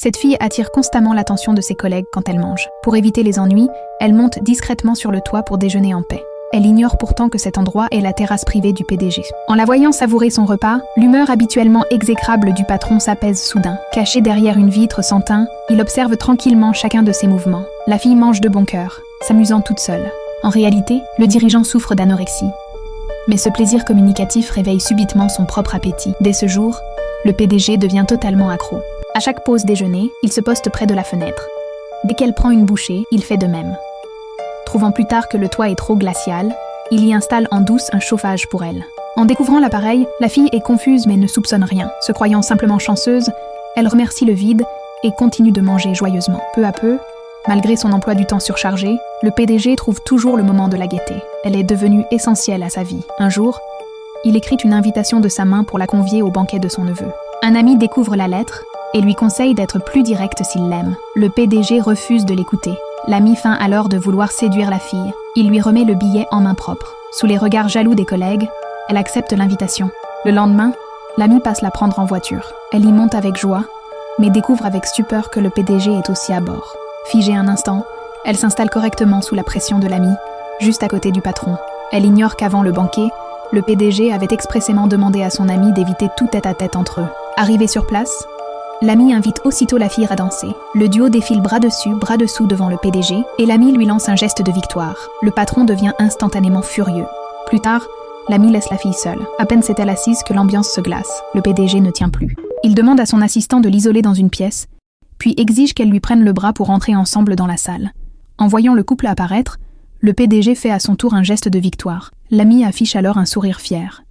Cette fille attire constamment l'attention de ses collègues quand elle mange. Pour éviter les ennuis, elle monte discrètement sur le toit pour déjeuner en paix. Elle ignore pourtant que cet endroit est la terrasse privée du PDG. En la voyant savourer son repas, l'humeur habituellement exécrable du patron s'apaise soudain. Caché derrière une vitre sans teint, il observe tranquillement chacun de ses mouvements. La fille mange de bon cœur, s'amusant toute seule. En réalité, le dirigeant souffre d'anorexie. Mais ce plaisir communicatif réveille subitement son propre appétit. Dès ce jour, le PDG devient totalement accro. À chaque pause déjeuner, il se poste près de la fenêtre. Dès qu'elle prend une bouchée, il fait de même. Trouvant plus tard que le toit est trop glacial, il y installe en douce un chauffage pour elle. En découvrant l'appareil, la fille est confuse mais ne soupçonne rien. Se croyant simplement chanceuse, elle remercie le vide et continue de manger joyeusement. Peu à peu, malgré son emploi du temps surchargé, le PDG trouve toujours le moment de la gaieté. Elle est devenue essentielle à sa vie. Un jour, il écrit une invitation de sa main pour la convier au banquet de son neveu. Un ami découvre la lettre et lui conseille d'être plus direct s'il l'aime. Le PDG refuse de l'écouter. L'ami feint alors de vouloir séduire la fille. Il lui remet le billet en main propre. Sous les regards jaloux des collègues, elle accepte l'invitation. Le lendemain, l'ami passe la prendre en voiture. Elle y monte avec joie, mais découvre avec stupeur que le PDG est aussi à bord. Figée un instant, elle s'installe correctement sous la pression de l'ami, juste à côté du patron. Elle ignore qu'avant le banquet, le PDG avait expressément demandé à son ami d'éviter tout tête-à-tête entre eux. Arrivé sur place, l'ami invite aussitôt la fille à danser. Le duo défile bras dessus, bras dessous devant le PDG et l'ami lui lance un geste de victoire. Le patron devient instantanément furieux. Plus tard, l'ami laisse la fille seule. À peine s'est-elle assise que l'ambiance se glace. Le PDG ne tient plus. Il demande à son assistant de l'isoler dans une pièce, puis exige qu'elle lui prenne le bras pour entrer ensemble dans la salle. En voyant le couple apparaître, le PDG fait à son tour un geste de victoire. L'ami affiche alors un sourire fier.